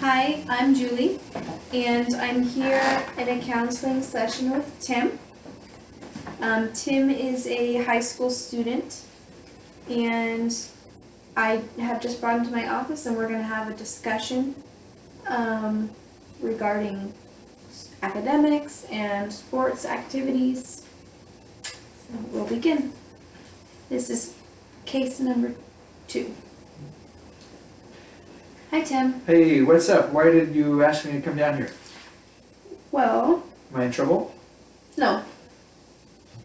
Hi, I'm Julie, and I'm here in a counseling session with Tim. Tim is a high school student, and I have just brought him to my office, and we're going to have a discussion regarding academics and sports activities. So we'll begin. This is case number 2. Hi, Tim. Hey, what's up? Why did you ask me to come down here? Well, Am I in trouble? no.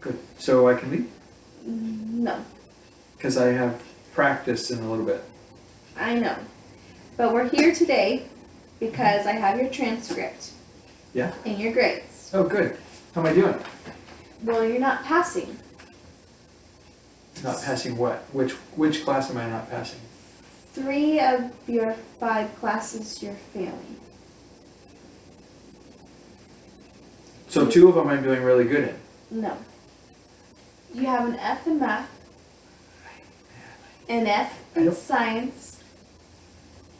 Good. So I can leave? No. Because I have practice in a little bit. I know. But we're here today because I have your transcript. Yeah? And your grades. Oh, good. How am I doing? Well, you're not passing. Not passing what? Which class am I not passing? 3 of your 5 classes you're failing. So 2 of them I'm doing really good in. No. You have an F in math, an F in science,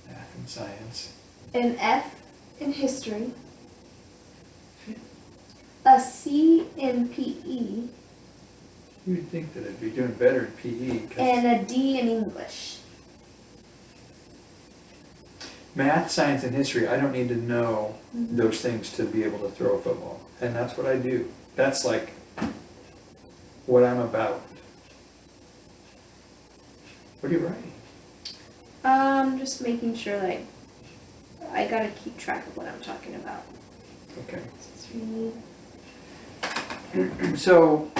Math and science. an F in history, a C in PE, You'd think that I'd be doing better in PE. 'Cause and a D in English. math, science, and history, I don't need to know Mm-hmm. those things to be able to throw a football. And that's what I do. That's like what I'm about. What are you writing? Just making sure that I gotta keep track of what I'm talking about. Okay. Let's read. So,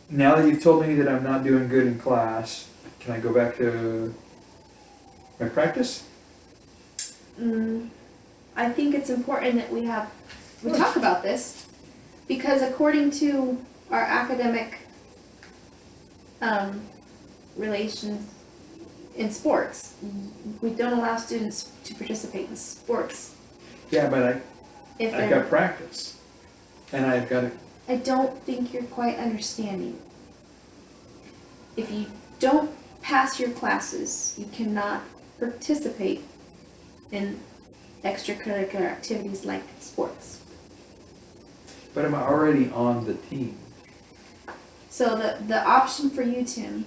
now that you've told me that I'm not doing good in class, can I go back to my practice? I think it's important that we talk about this because according to our academic relations in sports, we don't allow students to participate in sports. Yeah, but If I've they're, got practice. And I've got to, I don't think you're quite understanding. If you don't pass your classes, you cannot participate in extracurricular activities like sports. but I'm already on the team. So the option for you, Tim,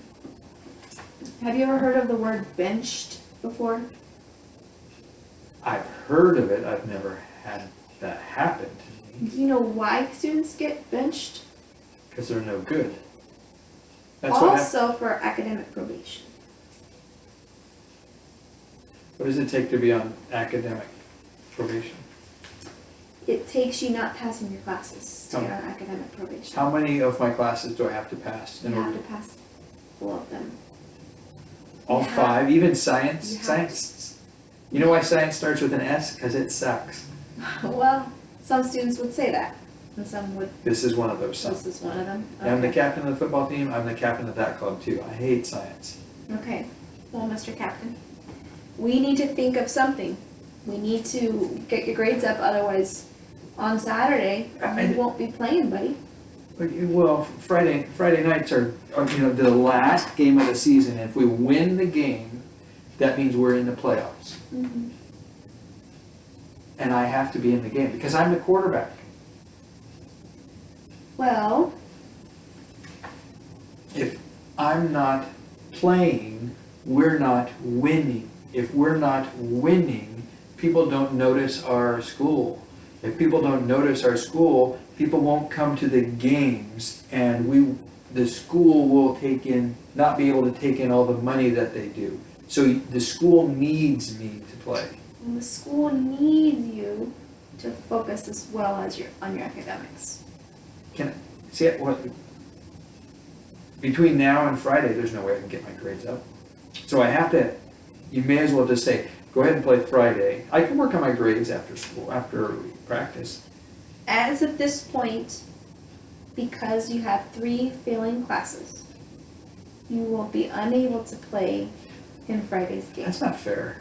have you ever heard of the word benched before? I've heard of it, I've never had that happen to me, Do you know why students get benched? because they're no good. That's what Also for academic probation. what does it take to be on academic probation? It takes you not passing your classes to Oh. get on academic probation. How many of my classes do I have to pass in You order have to pass all of them. All You have- 5, even science? you have Science. You know why science starts with an S? Because it sucks. Well, some students would say that, and some would. This is one of those This songs. is one of them. I'm the Okay. captain of the football team. I'm the captain of that club too. I hate science. Okay. Well, Mr. Captain, we need to think of something. We need to get your grades up, otherwise, on Saturday you won't be playing, buddy. Well, Friday nights are the last game of the season. If we win the game, that means we're in the playoffs, Mm-hmm. and I have to be in the game because I'm the quarterback. Well, If I'm not playing, we're not winning. If we're not winning, people don't notice our school. If people don't notice our school, people won't come to the games, and the school will not be able to take in all the money that they do. So the school needs me to play. the school needs you to focus as well as on your academics. See what? Between now and Friday, there's no way I can get my grades up. So I have to. You may as well just say, go ahead and play Friday. I can work on my grades after school, after practice. As of this point, because you have 3 failing classes, you will be unable to play in Friday's game. That's not fair.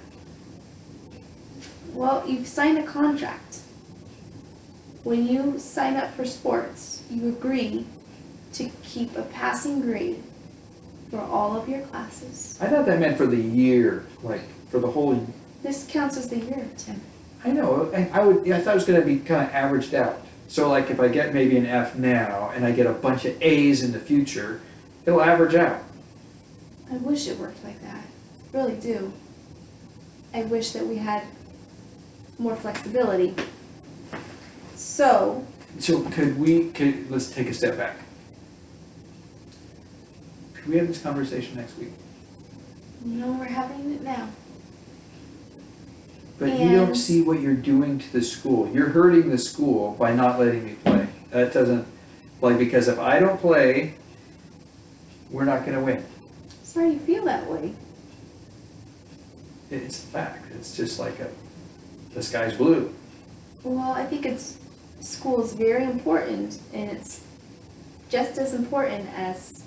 Well, you've signed a contract. When you sign up for sports, you agree to keep a passing grade for all of your classes. I thought that meant for the year, like for the whole This counts as the year, Tim. I know, I thought it was gonna be kind of averaged out. So like if I get maybe an F now and I get a bunch of A's in the future, it'll average out. I wish it worked like that. Really do. I wish that we had more flexibility. So, Let's take a step back. Could we have this conversation next week? we're having it now. But you don't And- see what you're doing to the school. You're hurting the school by not letting me play. That doesn't, because if I don't play, we're not gonna win. Sorry you feel that way. It's a fact. It's just the sky's blue. Well, I think school is very important, and it's just as important as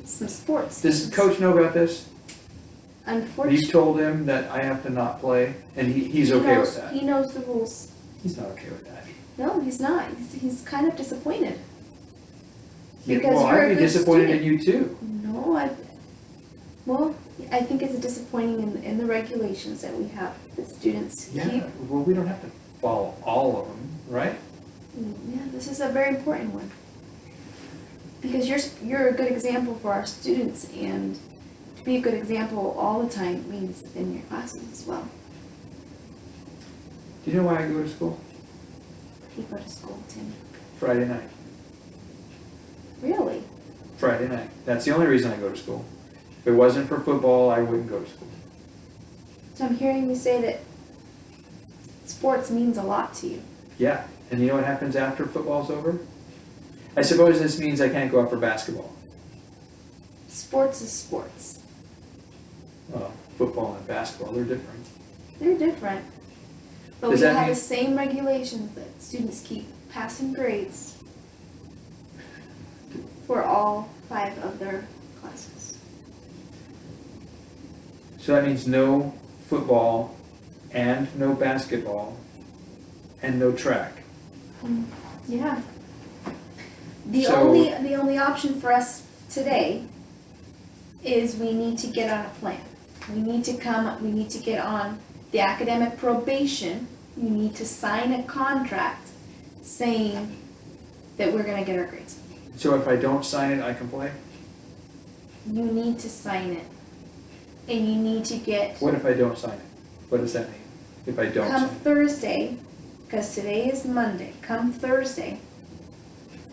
some sports. Does teams. coach know about this? Unfortunately, You've told him that I have to not play, and he's okay with that. He knows the rules. He's not okay with that. No, he's not. He's kind of disappointed. Yeah, Because well, you're a I'd be good disappointed student. in you too. No, I think it's disappointing in the regulations that we have that students keep. Yeah, well, we don't have to follow all of them, right? Yeah, this is a very important one. Because you're a good example for our students, and to be a good example all the time means in your classes as well. Do you know why I go to school? You go to school, Tim. Friday night. Really? Friday night. That's the only reason I go to school. If it wasn't for football, I wouldn't go to school. So I'm hearing you say that sports means a lot to you. Yeah, and you know what happens after football's over? I suppose this means I can't go out for basketball. Sports is sports. Well, football and basketball, they're different. They're different. But Does we that have mean- the same regulations that students keep passing grades for all 5 of their classes. So that means no football and no basketball and no track. Yeah. The So- only option for us today is we need to get on a plan. We need to get on the academic probation. You need to sign a contract saying that we're gonna get our grades. So if I don't sign it, I can play? You need to sign it. And you need to get, What if I don't sign it? What does that mean? If I don't come sign it? Thursday, because today is Monday, come Thursday,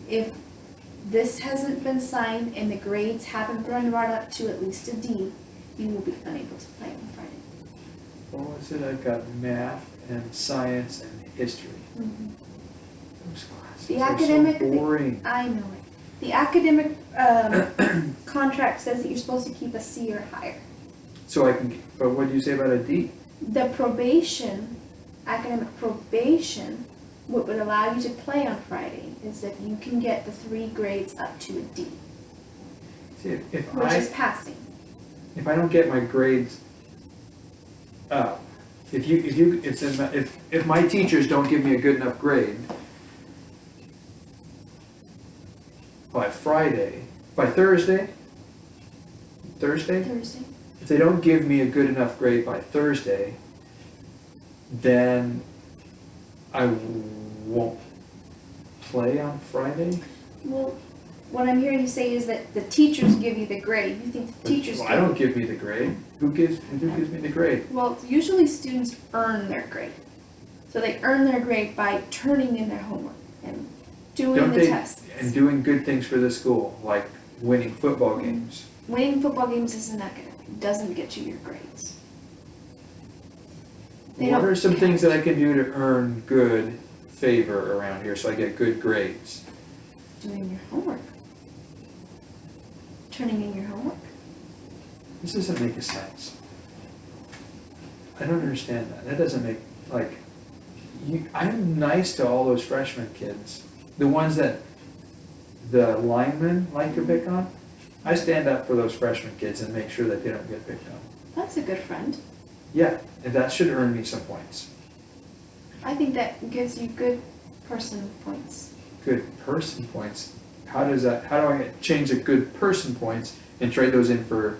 if this hasn't been signed and the grades haven't been brought up to at least a D, you will be unable to play on Friday. What was it? I've got math and science and history. Those classes The are academic- so boring. I know it. The academic contract says that you're supposed to keep a C or higher. So I can, but what do you say about a D? The probation, academic probation, what would allow you to play on Friday is if you can get the 3 grades up to a D, See, if which is I passing. don't get my grades up, if my teachers don't give me a good enough grade by Thursday, Thursday. if they don't give me a good enough grade by Thursday, then I won't play on Friday? Well, what I'm hearing you say is that the teachers give you the grade. You think the teachers Well, give I don't give me the grade. Who gives me the grade? Well, usually students earn their grade. So they earn their grade by turning in their homework and doing Don't the they, tests. and doing good things for the school, like winning football games. Winning football games isn't academic. It doesn't get you your grades. They What don't are some count. things that I can do to earn good favor around here so I get good grades? Doing your homework. Turning in your homework. This doesn't make a sense. I don't understand that. That doesn't make, I'm nice to all those freshman kids. The ones that the linemen like to pick on. I stand up for those freshman kids and make sure that they don't get picked on. That's a good friend. Yeah, and that should earn me some points. I think that gives you good person points. Good person points. How do I change a good person points and trade those in for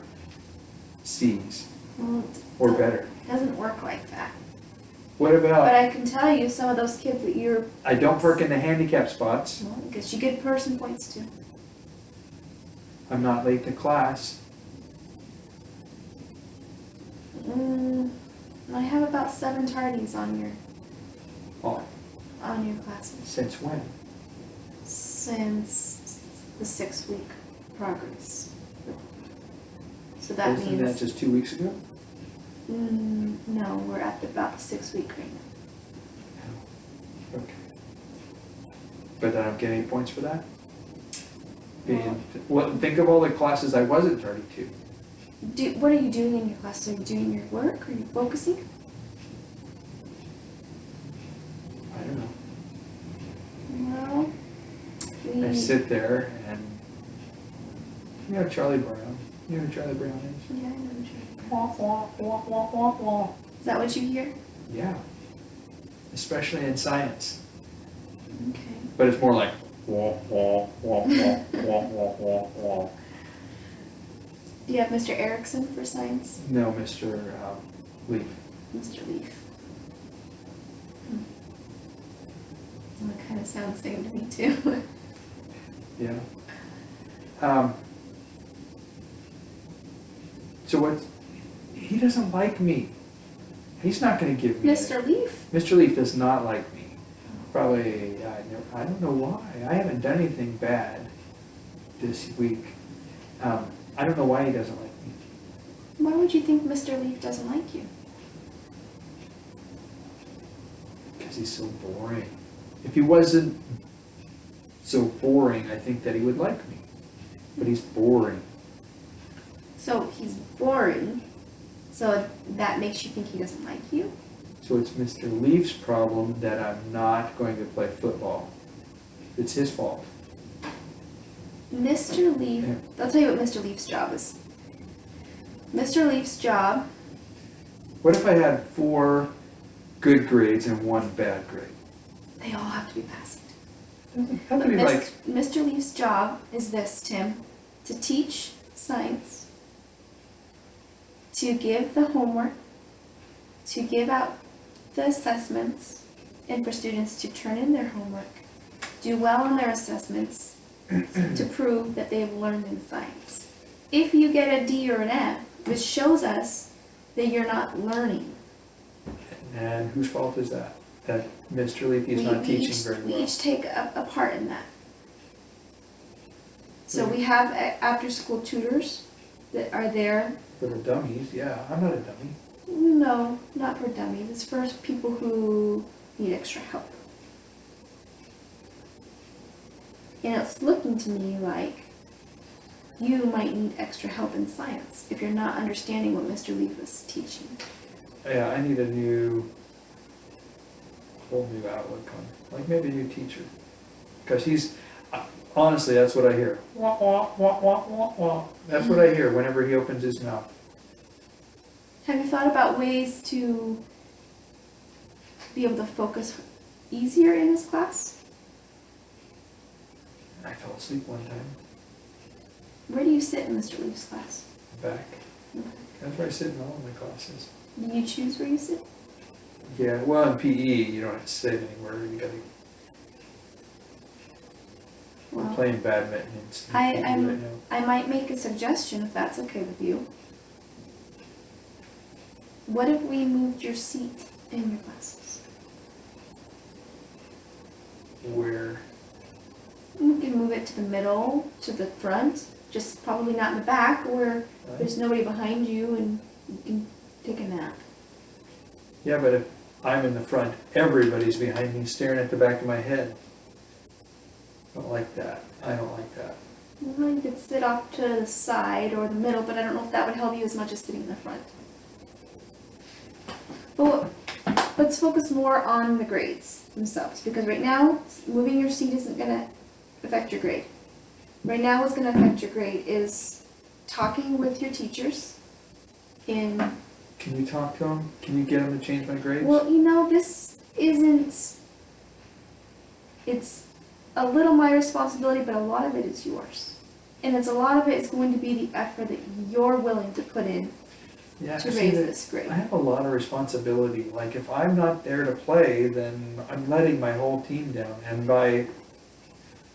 C's? Well, or better. It doesn't work like that. What But about, I can tell you, some of those kids that you're, I don't park in the handicap spots, well, because you get person points too. I'm not late to class. I have about 7 tardies on your Oh, classes since when? since the 6-week progress. So that Isn't means that just 2 weeks ago? no, we're at about the 6-week right now. Okay. But I don't get any points for that? Well, think of all the classes I wasn't tardy to. What are you doing in your classes? Are you doing your work? Are you focusing? I don't know. Well, I sit there and, you know Charlie Brown? You know who Charlie Brown is? Yeah, I know what you're Wah, wah, wah, wah, wah, wah. Is that what you hear? Yeah. Especially in science. Okay. But it's more like wah, wah, wah, wah, wah, wah, wah, wah. Do you have Mr. Erickson for science? No, Mr. Leaf. Mr. Leaf. That kind of sounds the same to me too. Yeah. So what? He doesn't like me. He's not going to give me. Mr. Leaf? Mr. Leaf does not like me. Probably, I don't know why. I haven't done anything bad this week. I don't know why he doesn't like me. Why would you think Mr. Leaf doesn't like you? Because he's so boring. If he wasn't so boring, I think that he would like me. But he's boring. So he's boring, so that makes you think he doesn't like you? So it's Mr. Leaf's problem that I'm not going to play football. It's his fault. Mr. Leaf, Yeah. I'll tell you what Mr. Leaf's job is. Mr. Leaf's job, What if I had 4 good grades and 1 bad grade? they all have to be passing. How But could he like, Mr. Leaf's job is this, Tim, to teach science, to give the homework, to give out the assessments, and for students to turn in their homework, do well on their assessments, to prove that they've learned in science. If you get a D or an F, which shows us that you're not learning. and whose fault is that? That Mr. Leaf is not teaching very We well. each take a part in that. So we have after-school tutors that are there. For the dummies, yeah, I'm not a dummy. No, not for dummies. It's for people who need extra help. And it's looking to me like you might need extra help in science if you're not understanding what Mr. Leaf is teaching. Yeah, I need a whole new outlook on, like maybe a new teacher. Because he's, honestly, that's what I hear. Wah, wah, wah, wah, wah, wah. That's what I hear whenever he opens his mouth. Have you thought about ways to be able to focus easier in his class? I fell asleep one time, Where do you sit in Mr. Leaf's class? back. Okay. That's where I sit in all of my classes. Do you choose where you sit? Yeah, well, in PE, you don't have to sit anywhere. You gotta, we're Well, playing badminton in PE I'm- right now. I might make a suggestion if that's okay with you. What if we moved your seat in your classes? Where, We can move it to the middle, to the front, just probably not in the back where there's nobody behind you and you can take a nap. yeah, but if I'm in the front, everybody's behind me staring at the back of my head. I don't like that. I don't like that. Well, you could sit off to the side or the middle, but I don't know if that would help you as much as sitting in the front. But let's focus more on the grades themselves, because right now, moving your seat isn't gonna affect your grade. Right now, what's gonna affect your grade is talking with your teachers in, Can you talk to him? Can you get him to change my grades? well, this isn't, it's a little my responsibility, but a lot of it is yours. And a lot of it is going to be the effort that you're willing to put in Yeah, to see, raise this grade. I have a lot of responsibility. Like if I'm not there to play, then I'm letting my whole team down. And by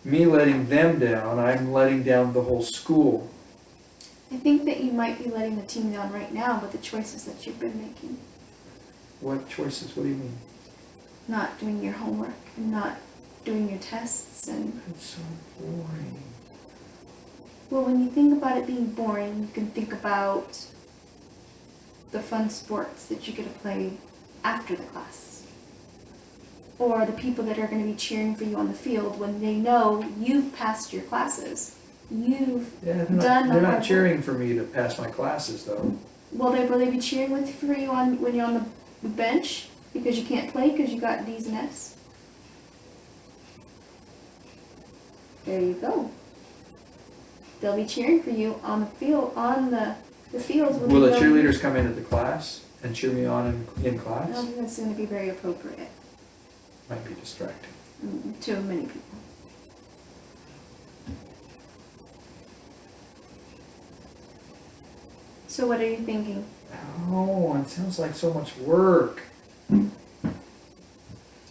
me letting them down, I'm letting down the whole school. I think that you might be letting the team down right now with the choices that you've been making. What choices? What do you mean? Not doing your homework and not doing your tests and... It's so boring. Well, when you think about it being boring, you can think about the fun sports that you get to play after the class. Or the people that are going to be cheering for you on the field when they know you've passed your classes. You've done the They're hard not cheering for me to pass my classes, though. Will they be cheering for you when you're on the bench because you can't play because you got D's and F's? There you go. They'll be cheering for you on the field, on the fields. Will the cheerleaders come into the class and cheer me on in I class? don't think that's going to be very appropriate Might be distracting. to many people. So what are you thinking? Oh, it sounds like so much work.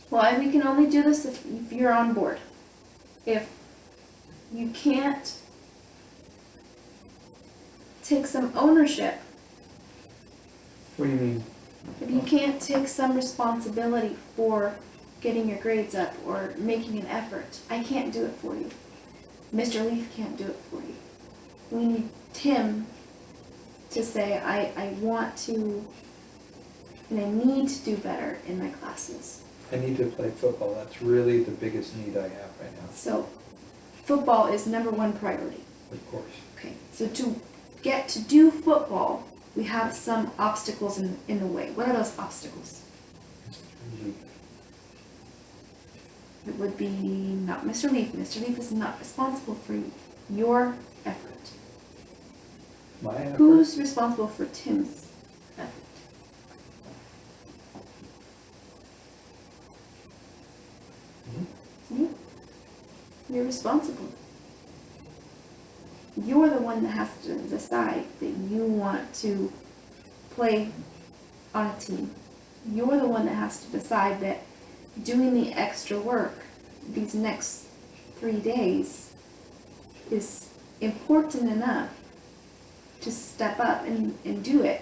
Well, and we can only do this if you're on board. If you can't take some ownership, What do you mean? if you can't take some responsibility for getting your grades up or making an effort, I can't do it for you. Mr. Leaf can't do it for you. We need Tim to say, I want to and I need to do better in my classes. I need to play football. That's really the biggest need I have right now. So football is number 1 priority. Of course. Okay, so to get to do football, we have some obstacles in the way. What are those obstacles? It would be not Mr. Leaf. Mr. Leaf is not responsible for your effort. My effort? Who's responsible for Tim's effort? You. You're responsible. You're the one that has to decide that you want to play on a team. You're the one that has to decide that doing the extra work these next 3 days is important enough to step up and do it.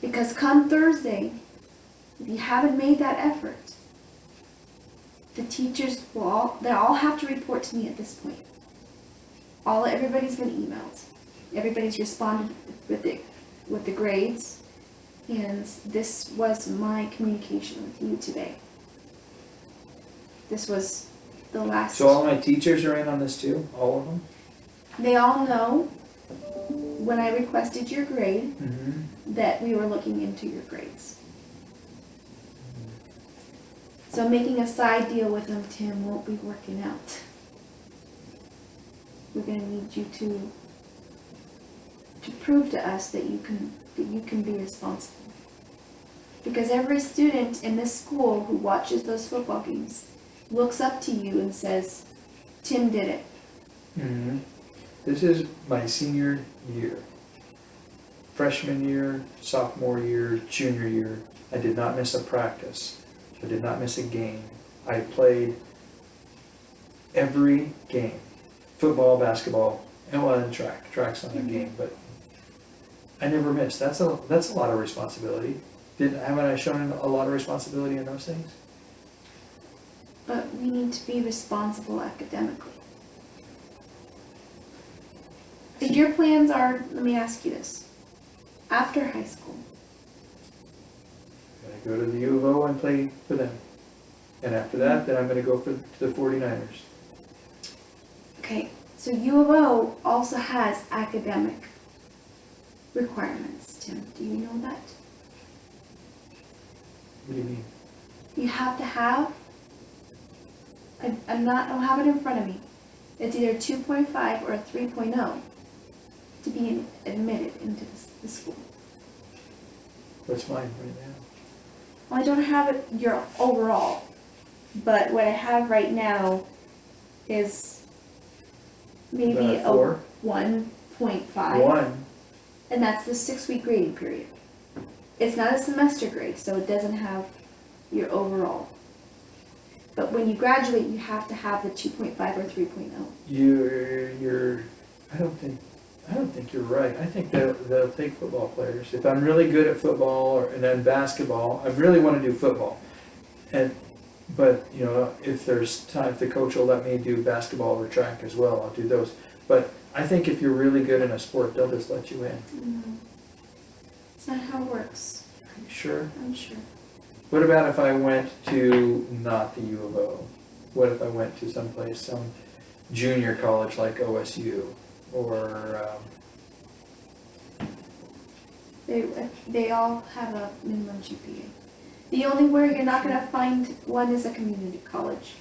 Because come Thursday, if you haven't made that effort, the teachers they'll all have to report to me at this point. Everybody's been emailed. Everybody's responded with the grades. And this was my communication with you today. This was the last. So all my teachers are in on this too? All of them? They all know when I requested your grade that we were looking into your grades. So making a side deal with them, Tim, won't be working out. We're going to need you to prove to us that you can be responsible. Because every student in this school who watches those football games looks up to you and says, Tim did it. This is my senior year. Freshman year, sophomore year, junior year. I did not miss a practice. I did not miss a game. I played every game. Football, basketball, and track. Track's not a game, but I never missed. That's a lot of responsibility. Haven't I shown a lot of responsibility in those things? But we need to be responsible academically. If your plans are, let me ask you this, after high school. I go to the U of O and play for them. And after that, then I'm going to go to the 49ers. Okay, so U of O also has academic requirements, Tim. Do you know that? What do you mean? You have to have, I don't have it in front of me. It's either 2.5 or a 3.0 to be admitted into the school. What's mine right now? Well, I don't have it your overall, but what I have right now is maybe About a 4? 1.5. 1. And that's the 6-week grading period. It's not a semester grade, so it doesn't have your overall. But when you graduate, you have to have the 2.5 or 3.0. I don't think you're right. I think they'll take football players. If I'm really good at football and then basketball, I really want to do football. But you know, if there's time, if the coach will let me do basketball or track as well, I'll do those. But I think if you're really good in a sport, they'll just let you in. Mm-hmm. It's not how it works. Are you sure? I'm sure. What about if I went to not the U of O? What if I went to someplace, some junior college like OSU or? They all have a minimum GPA. The only where you're not gonna find one is a community college.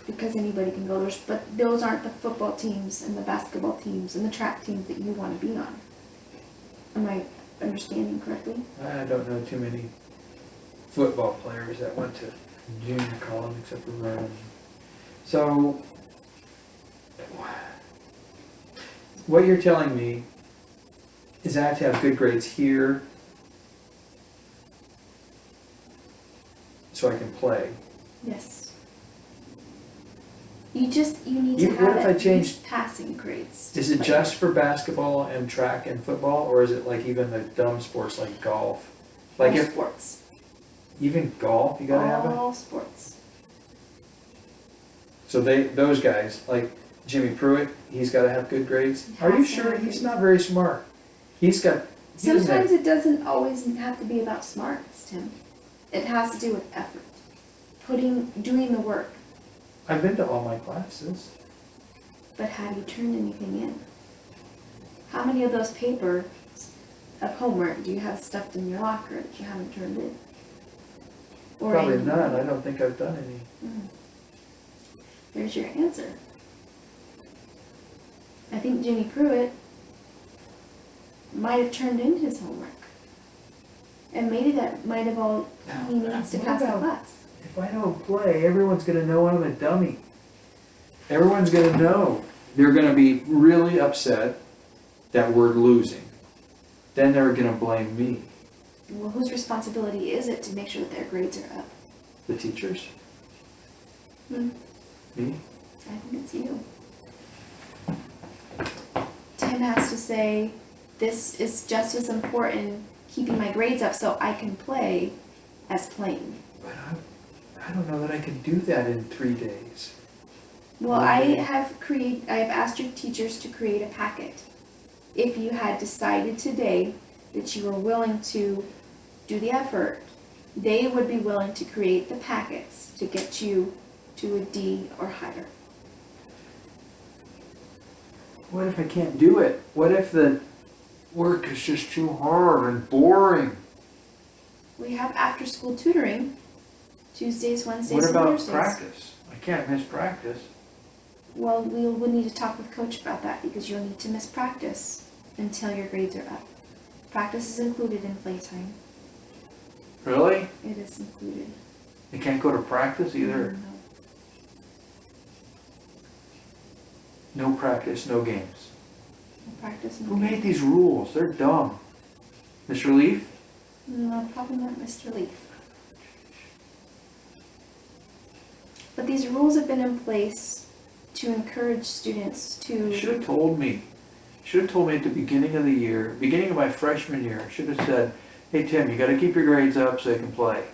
Because anybody can go there, but those aren't the football teams and the basketball teams and the track teams that you wanna be on. Am I understanding correctly? I don't know too many football players that went to junior college except for Vernon. So, what you're telling me is I have to have good grades here so I can play. Yes. You need to What if I have at change- least passing grades. to Is it play. just for basketball and track and football, or is it like even the dumb sports like golf? Like All if sports. even golf, you gotta have it? All sports. So those guys, like Jimmy Pruitt, he's gotta have good grades. He Are you has to sure? have He's good- not very smart. He doesn't have- Sometimes it doesn't always have to be about smarts, Tim. It has to do with effort. Doing the work. I've been to all my classes. But have you turned anything in? How many of those papers of homework do you have stuffed in your locker that you haven't turned in? Or Probably any- none. I don't think I've done any. There's your answer. I think Jimmy Pruitt might have turned in his homework. And maybe that might have all he needs to What pass the about- class. If I don't play, everyone's gonna know I'm a dummy. Everyone's gonna know. They're gonna be really upset that we're losing. Then they're gonna blame me. Well, whose responsibility is it to make sure that their grades are up? The teachers? Hmm. Me? I think it's you. Tim has to say, this is just as important, keeping my grades up so I can play, as playing. But I don't know that I can do that in 3 days. Well, Okay. I have asked your teachers to create a packet. If you had decided today that you were willing to do the effort, they would be willing to create the packets to get you to a D or higher. What if I can't do it? What if the work is just too hard and boring? We have after-school tutoring, Tuesdays, Wednesdays, What and about Thursdays. practice? I can't miss practice. Well, we will need to talk with Coach about that because you'll need to miss practice until your grades are up. Practice is included in playtime. Really? It is included. You can't go to practice either? No practice, no games. No practice, no Who made games. these rules? They're dumb. Mr. Leaf? No, probably not Mr. Leaf. But these rules have been in place to encourage students You to... should have told me. Should have told me at the beginning of the year, beginning of my freshman year. Should have said, hey Tim, you gotta keep your grades up so you can play.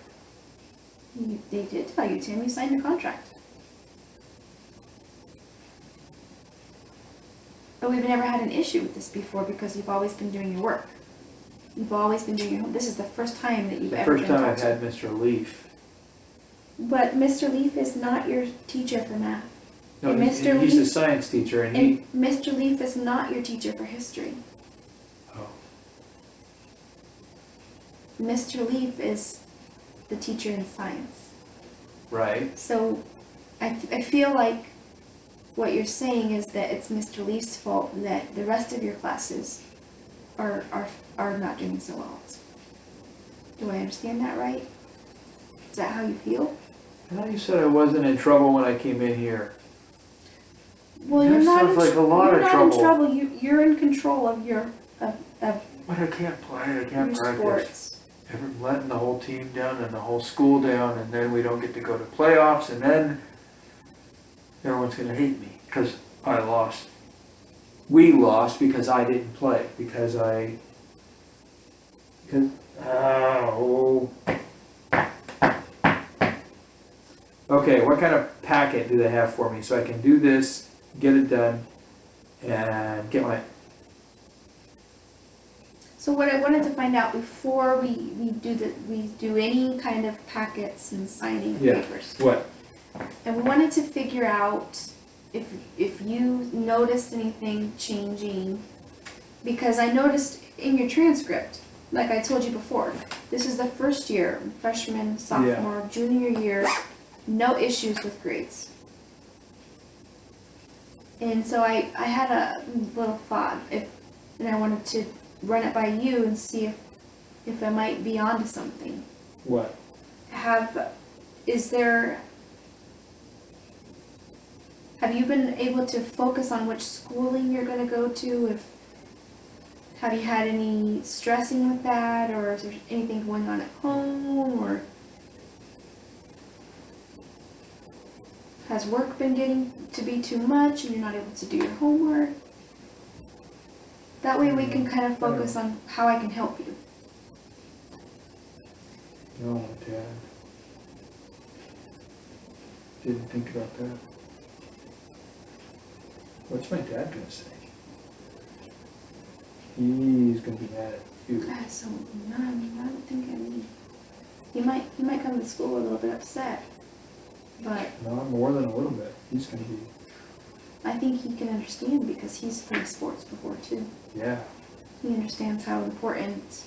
They did tell you, Tim, you signed a contract. But we've never had an issue with this before because you've always been doing your work. You've always been doing your homework. This is the first time that you've The ever first been time I've called to. had Mr. Leaf. But Mr. Leaf is not your teacher for math. No, And he's Mr. a Leaf- science teacher and he, And Mr. Leaf is not your teacher for history. oh, Mr. Leaf is the teacher in science. right. So I feel like what you're saying is that it's Mr. Leaf's fault that the rest of your classes are not doing so well. Do I understand that right? Is that how you feel? I thought you said I wasn't in trouble when I came in here. Well, That you're not sounds in like a lot you're of not trouble. in trouble. You're in control of your of But I can't play, I your can't practice. sports. Letting the whole team down and the whole school down, and then we don't get to go to playoffs, and then everyone's gonna hate me because I lost. We lost because I didn't play, because oh. Okay, what kind of packet do they have for me so I can do this, get it done, and get my... So what I wanted to find out before we do any kind of packets and signing of Yeah. papers. What? And we wanted to figure out if you noticed anything changing, because I noticed in your transcript, like I told you before, this is the first year, freshman, sophomore, junior year, no issues with grades. And so I had a little thought, and I wanted to run it by you and see if I might be onto something. What? Have you been able to focus on which schooling you're going to go to? Have you had any stressing with that, or is there anything going on at home, or has work been getting to be too much and you're not able to do your homework? That way we can kind of focus on how I can help you. No, Dad. Didn't think about that. What's my dad gonna say? He's gonna be mad at you. So I don't think he might come to school a little bit upset, but Not more than a little bit. He's gonna be, I think he can understand because he's played sports before too. yeah. He understands how important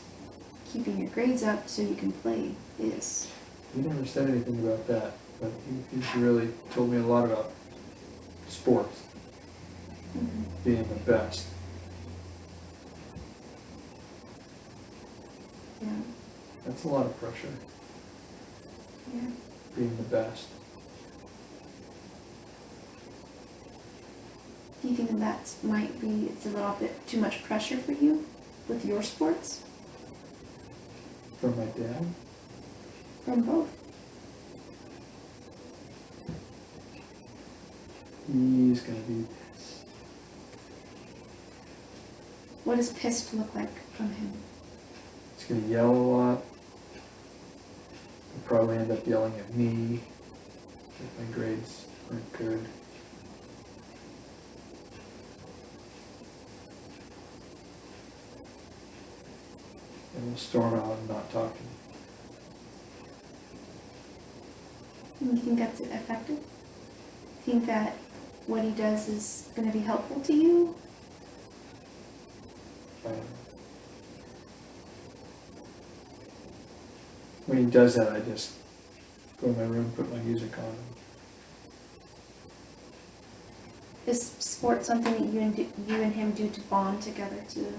keeping your grades up so you can play is. He never said anything about that, but he's really told me a lot about sports, being the best. Yeah. That's a lot of pressure, Yeah. being the best. Do you think that might be, it's a little bit too much pressure for you with your sports? From my dad? From both. He's gonna be pissed. What does pissed look like from him? He's gonna yell a lot. He'll probably end up yelling at me if my grades aren't good. And we'll storm out and not talk to me. And you think that's effective? Think that what he does is going to be helpful to you? When he does that, I just go in my room, put my music on. Is sports something that you and him do to bond together too?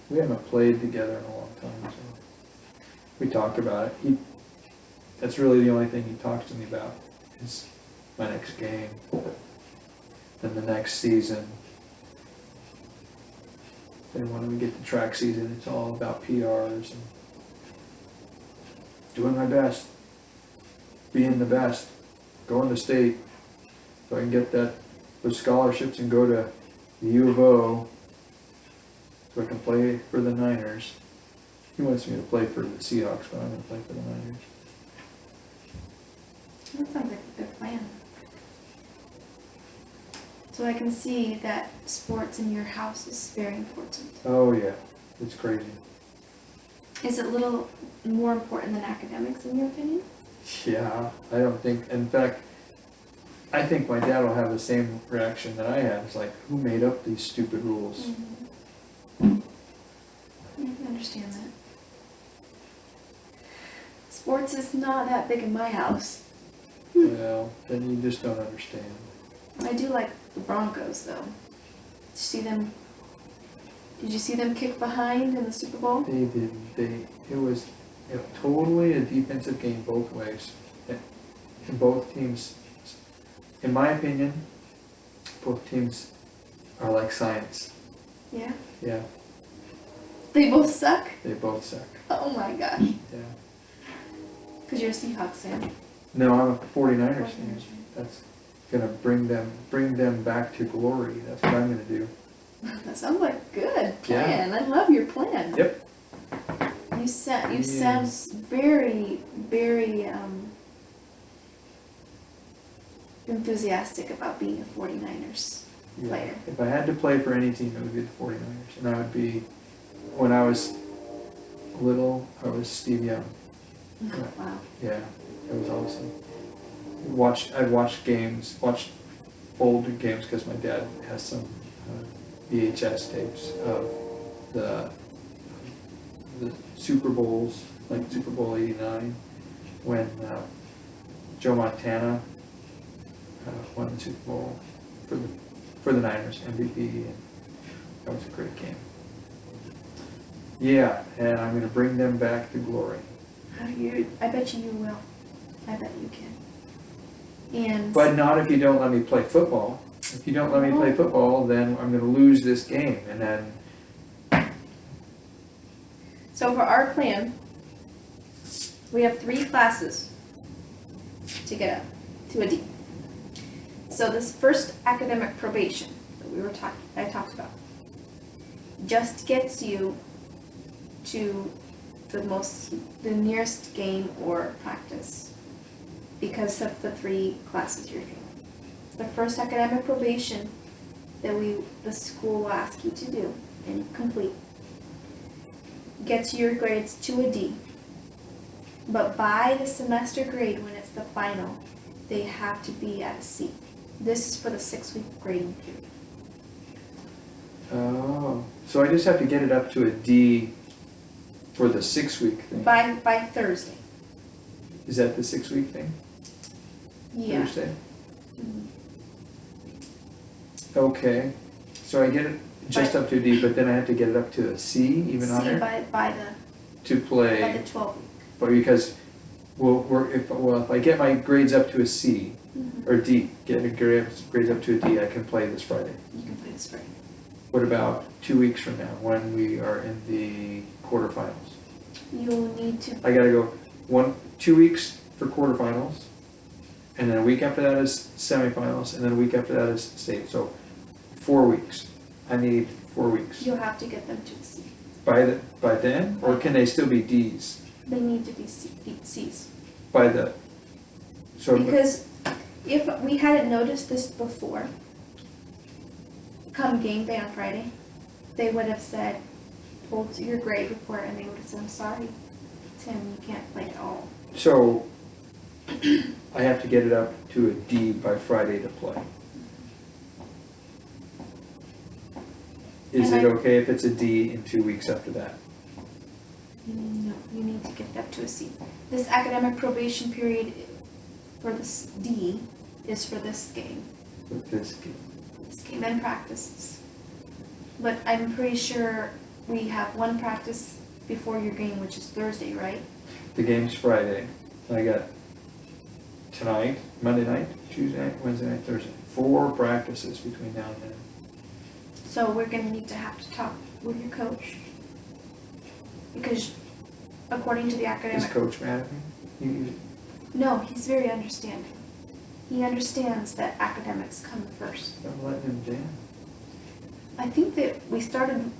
We haven't played together in a long time, so we talk about it. That's really the only thing he talks to me about is my next game, then the next season. Then when we get to track season, it's all about PRs and doing my best, being the best, going to state, so I can get those scholarships and go to the U of O, so I can play for the Niners. He wants me to play for the Seahawks, but I'm going to play for the Niners. That sounds like a good plan. So I can see that sports in your house is very important. Oh yeah, it's crazy. Is it a little more important than academics in your opinion? Yeah, I don't think, in fact, I think my dad will have the same reaction that I had. It's like, who made up these stupid rules? Mm-hmm. I can understand that. Sports is not that big in my house. Well, then you just don't understand. I do like the Broncos though. Did you see them kick behind in the Super Bowl? They didn't. It was totally a defensive game both ways. And both teams, in my opinion, both teams are like science. Yeah. Yeah, They both suck? they both suck. Oh my gosh. Yeah. Because you're a Seahawks fan. No, I'm a 49ers 49ers fan. fan. That's gonna bring them back to glory. That's what I'm gonna do. That sounds like a good Yeah. plan. I love your plan. Yep. You sound very, very enthusiastic about being a 49ers Yeah. player. If I had to play for any team, it would be the 49ers. And I would be, when I was little, I was Steve Young. Wow. Yeah, it was awesome. I'd watch old games because my dad has some VHS tapes of the Super Bowls, like Super Bowl '89, when Joe Montana won the Super Bowl for the Niners, MVP, and that was a great game. Yeah, and I'm going to bring them back to glory. I bet you will. I bet you can. And But not if you don't let me play football. If you don't let me play football, then I'm going to lose this game, and then so for our plan, we have 3 classes to get up to a D. So this first academic probation that I talked about just gets you to the nearest game or practice because of the 3 classes you're doing. The first academic probation that the school will ask you to do and complete gets your grades to a D. But by the semester grade, when it's the final, they have to be at a C. This is for the 6-week grading period. oh, so I just have to get it up to a D for the 6-week thing. By Thursday. Is that the 6-week thing? Yeah. Thursday? Mhm. Okay, so I get it just up to a D, but then I have to get it up to a C, even C higher, by to the play. 12 week. But because, if I get my grades up to a C, Mm-hmm. or D, get a grades up to a D, I can play this Friday. You can play this Friday. What about 2 weeks from now, when we are in the quarterfinals? You'll need to. I gotta go 2 weeks for quarterfinals, and then a week after that is semifinals, and then a week after that is state. So 4 weeks. I need 4 weeks. You'll have to get them to a C. By then, or can they still be Ds? They need to be C's. By the so Because if we hadn't noticed this before, come game day on Friday, they would have said, pulled your grade report, and they would have said, I'm sorry, Tim, you can't play at all. So I have to get it up to a D by Friday to play. Is And it I- okay if it's a D in 2 weeks after that? No, you need to get it up to a C. This academic probation period for this D is for this game. With this game? This game and practices. But I'm pretty sure we have 1 practice before your game, which is Thursday, right? The game's Friday. I got tonight, Monday night, Tuesday night, Wednesday night, Thursday. 4 practices between now and then. So we're gonna need to have to talk with your coach. Because according to the Is academic, Coach mad at me? no, he's very understanding. He understands that academics come first. I'm letting him down. I think that we started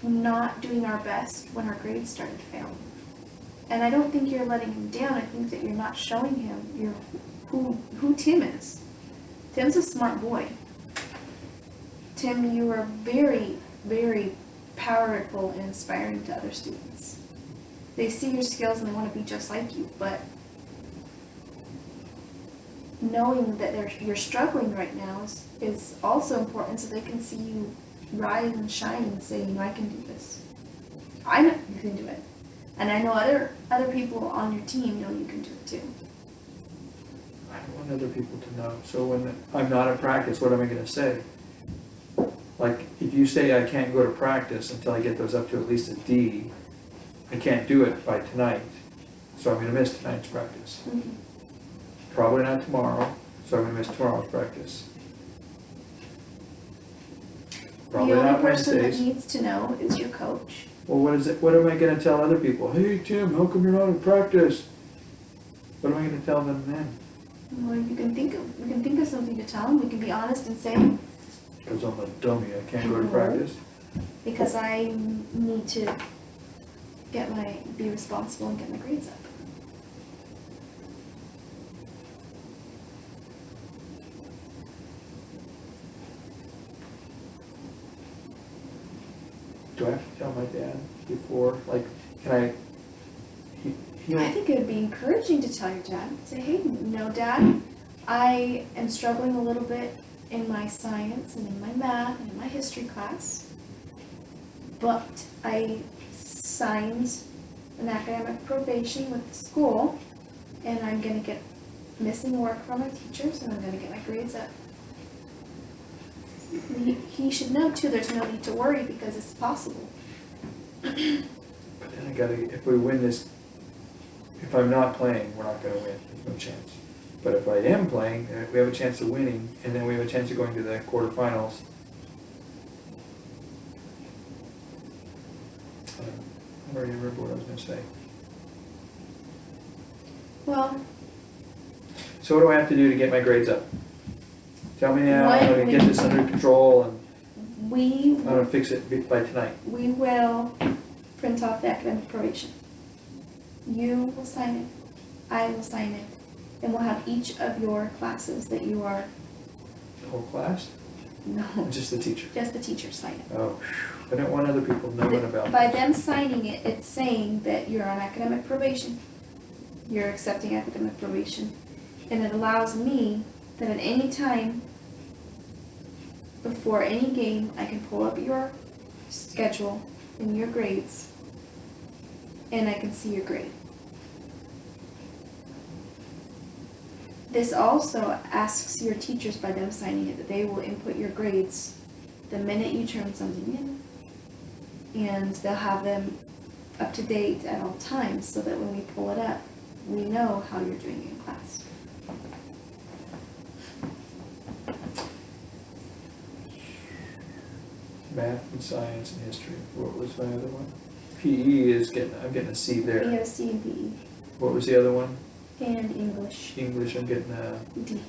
not doing our best when our grades started failing. And I don't think you're letting him down. I think that you're not showing him who Tim is. Tim's a smart boy. Tim, you are very, very powerful and inspiring to other students. They see your skills and they want to be just like you, but knowing that you're struggling right now is also important, so they can see you rise and shine and say, I can do this. I know you can do it. And I know other people on your team know you can do it too. I don't want other people to know. So when I'm not at practice, what am I going to say? Like, if you say I can't go to practice until I get those up to at least a D, I can't do it by tonight. So I'm going to miss tonight's practice. Mm-hmm. Probably not tomorrow, so I'm going to miss tomorrow's practice. Probably The not only person that Wednesdays. needs to know is your coach. Well, what is it? What am I gonna tell other people? Hey, Tim, how come you're not in practice? What am I gonna tell them then? Well, we can think of something to tell them. We can be honest and say, Because I'm a dummy, I can't go to No. practice. because I need to be responsible and get my grades up. Do I have to tell my dad before? Like, can I? He I think it would be encouraging to tell your dad. Say, hey, Dad, I am struggling a little bit in my science and in my math and in my history class, but I signed an academic probation with the school, and I'm going to get missing work from my teachers, and I'm going to get my grades up. He should know, too, there's no need to worry because it's possible. But then I gotta, if we win this, if I'm not playing, we're not gonna win, there's no chance. But if I am playing, we have a chance of winning, and then we have a chance of going to the quarterfinals. I don't even remember what I was gonna say. Well, So what do I have to do to get my grades up? Tell me now, Why how to don't get we- this under control, and we how to fix it by tonight. will print off the academic probation. You will sign it, I will sign it, and we'll have each of your classes that you are, The whole class? no, Just the teacher? just the teacher sign it. Oh, I don't want other people knowing about By this. them signing it, it's saying that you're on academic probation. You're accepting academic probation. And it allows me that at any time, before any game, I can pull up your schedule and your grades, and I can see your grade. This also asks your teachers, by them signing it, that they will input your grades the minute you turn something in. And they'll have them up to date at all times so that when we pull it up, we know how you're doing in class. Math and science and history. What was my other one? PE is I'm getting a C there. We have C and B, What was the other one? and English, English, I'm getting a, D.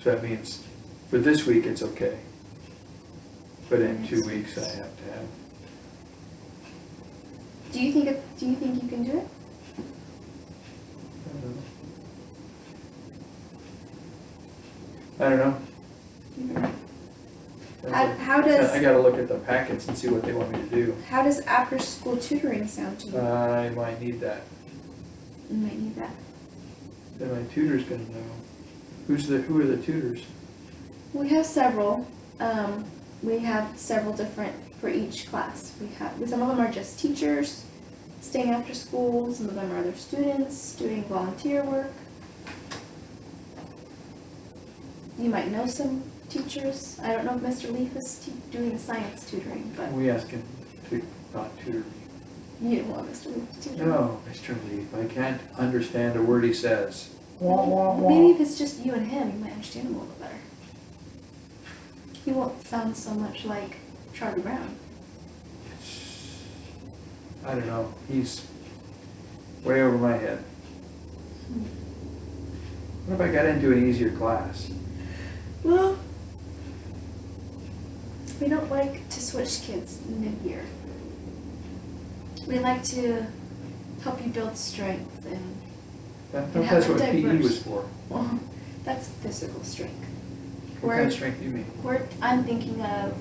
so that means for this week it's okay. But in Next 2 weeks I week's. have to have, Do you think you can do it? I don't know. How does I gotta look at the packets and see what they want me to do. after school tutoring sound to you? I might need that. You might need that. Then my tutor's gonna know. Who are the tutors? We have several. We have several different for each class. Some of them are just teachers staying after school. Some of them are other students doing volunteer work. You might know some teachers. I don't know if Mr. Leaf is doing the science tutoring, but We ask him to not tutor me. you don't want Mr. Leaf to tutor. No, Mr. Leaf, I can't understand a word he says. Maybe if it's just you and him, you might understand him a little better. He won't sound so much like Charlie Brown. I don't know, he's way over my head. What if I got into an easier class? Well, we don't like to switch kids mid-year. We like to help you build strength and, That's what PE was for. well, that's physical strength. What kind of strength do you mean? I'm thinking of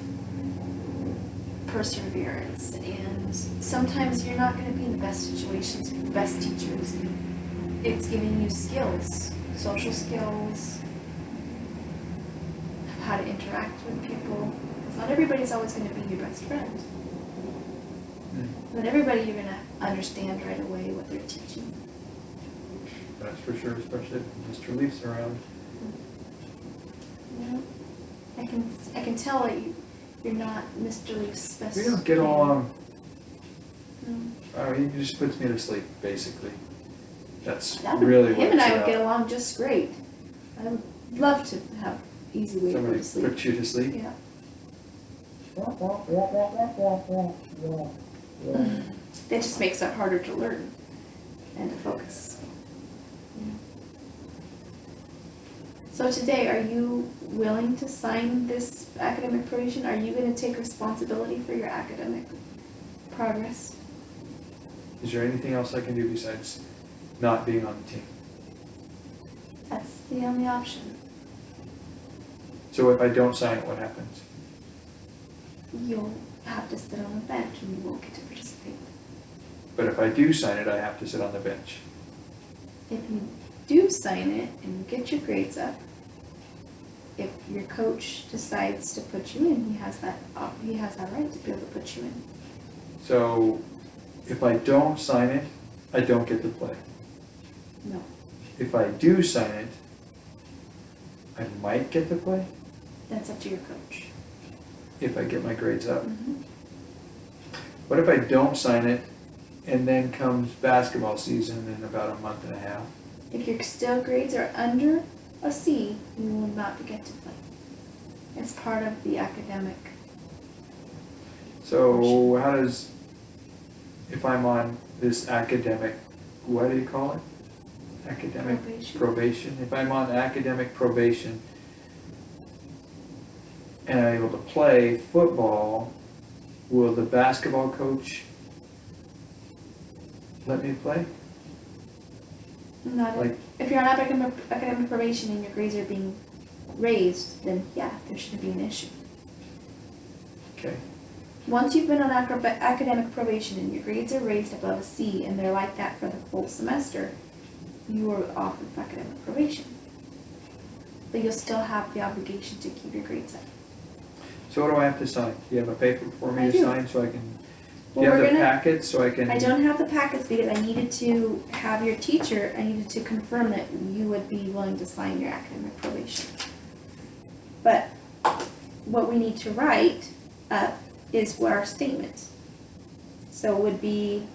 perseverance, and sometimes you're not going to be in the best situations with the best teachers. It's giving you skills, social skills, how to interact with people. Because not everybody's always going to be your best friend. Not everybody you're going to understand right away what they're teaching. That's for sure, especially if Mr. Leaf's around. You know, I can tell that you're not Mr. Leaf's best We don't get friend. along. No. He just puts me to sleep, basically. That's That would- really what him and it's I would get about. along just great. I would love to have easy way to go Somebody to sleep. puts you to sleep? Yeah. That just makes it harder to learn and to focus. So today, are you willing to sign this academic probation? Are you going to take responsibility for your academic progress? Is there anything else I can do besides not being on the team? That's the only option. So if I don't sign it, what happens? You'll have to sit on the bench and you won't get to participate. But if I do sign it, I have to sit on the bench. If you do sign it and you get your grades up, if your coach decides to put you in, he has that right to be able to put you in. So if I don't sign it, I don't get to play. No. If I do sign it, I might get to play That's up to your coach. if I get my grades up. Mm-hmm. What if I don't sign it and then comes basketball season in about a month and a half? If your still grades are under a C, you will not get to play. It's part of the academic. So how does, if I'm on this academic, what do you call it? Academic probation. If I'm on academic probation and I'm able to play football, will the basketball coach let me play? Not Like, if you're on academic probation and your grades are being raised, then yeah, there shouldn't be an issue. okay, Once you've been on academic probation and your grades are raised above a C and they're like that for the full semester, you are off of academic probation. But you'll still have the obligation to keep your grades up. so what do I have to sign? Do you have a paper for me I to do. sign so I can, do Well, you have we're the gonna- packet so I can? I don't have the packets because I needed to have your teacher, I needed to confirm that you would be willing to sign your academic probation. But what we need to write up is what our statement. So it would be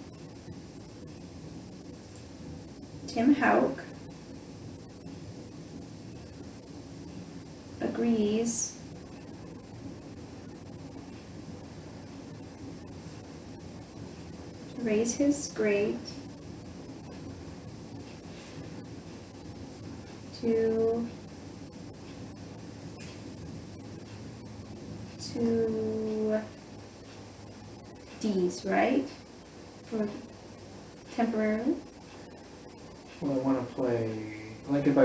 Tim Hauk agrees to raise his grade to D's, right? For temporarily? Well, I wanna play, like if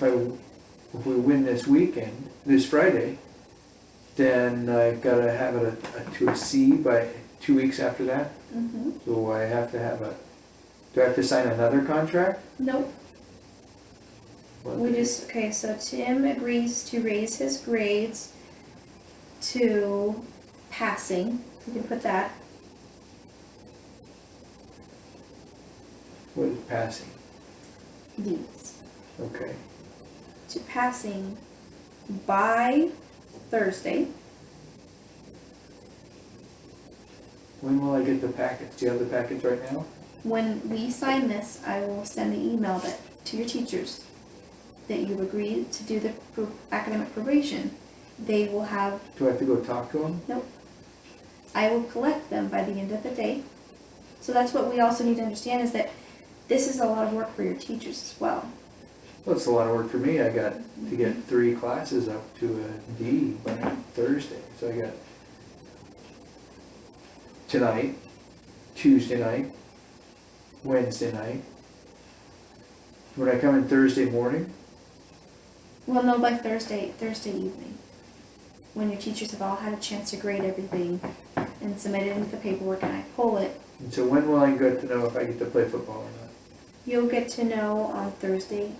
we win this weekend, this Friday, then I've gotta have it to a C by 2 weeks after that. Mm-hmm. So I have to do I have to sign another contract? Nope. What? Okay, so Tim agrees to raise his grades to passing. You can put that. What is passing? D's. Okay. To passing by Thursday. When will I get the packets? Do you have the packets right now? When we sign this, I will send the email to your teachers that you've agreed to do the academic probation. They will have, Do I have to go talk to them? I will collect them by the end of the day. So that's what we also need to understand is that this is a lot of work for your teachers as well. Well, it's a lot of work for me. I got to get 3 classes up to a D by Thursday. So I got tonight, Tuesday night, Wednesday night. When I come in Thursday morning, Well, no, by Thursday evening. When your teachers have all had a chance to grade everything and submit it into the paperwork and I pull it, and so when will I get to know if I get to play football or not? you'll get to know on Thursday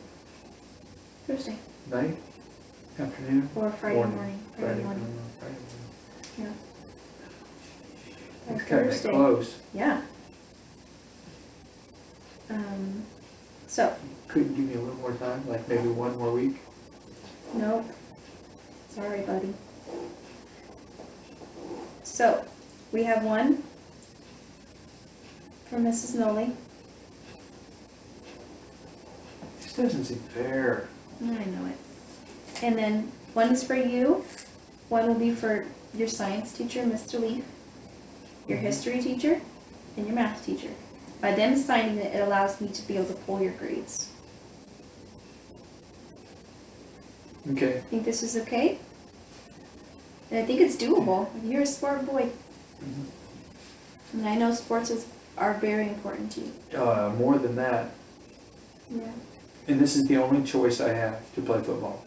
Night? Afternoon? or Friday morning. Friday Friday morning. morning. Friday morning. By It's kind of Thursday. close. Yeah. So, Couldn't give me a little more time, like maybe 1 more week? nope. Sorry, buddy. So, we have one from Mrs. Nole. This doesn't seem fair. I know it. And then one is for you, one will be for your science teacher, Mr. Leaf, your history teacher, and your math teacher. By them signing it, it allows me to be able to pull your grades. Okay. Think this is okay? And I think it's doable. You're a sport boy. Mhm. And I know sports are very important to you. More than that, Yeah. and this is the only choice I have to play football.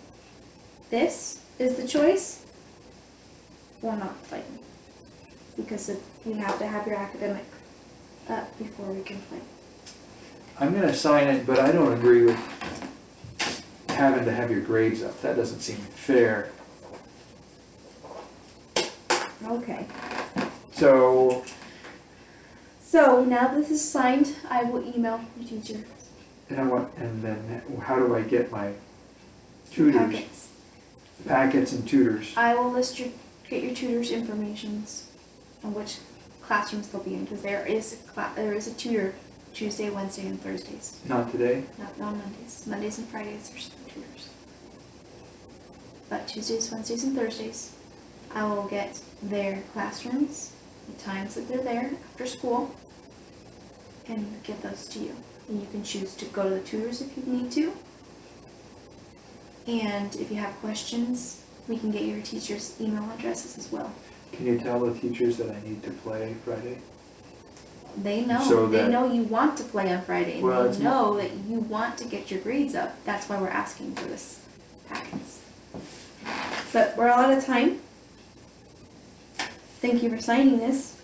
This is the choice or not playing. Because we have to have your academic up before we can play. I'm gonna sign it, but I don't agree with having to have your grades up. That doesn't seem fair. Okay. So, So now this is signed, I will email your teacher. and then how do I get my tutors? Packets. Packets and tutors. I will get your tutors' informations on which classrooms they'll be in, because there is a tutor Tuesday, Wednesday, and Thursdays. Not today? Not on Mondays. Mondays and Fridays there's no tutors. But Tuesdays, Wednesdays, and Thursdays, I will get their classrooms, the times that they're there after school, and get those to you. And you can choose to go to the tutors if you need to. And if you have questions, we can get your teachers' email addresses as well. Can you tell the teachers that I need to play Friday? They know. So They that- know you want to play on Friday. And Well, they it's know that you want to get your grades up. That's why we're asking for this packets. But we're all out of time. Thank you for signing this.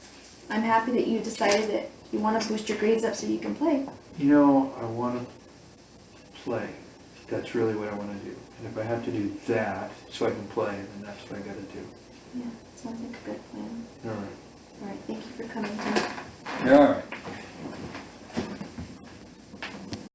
I'm happy that you decided that you want to boost your grades up so you can play. You know, I want to play. That's really what I want to do. And if I have to do that so I can play, then that's what I got to do. Yeah, sounds like a good plan. All right. All right, thank you for coming tonight. All right.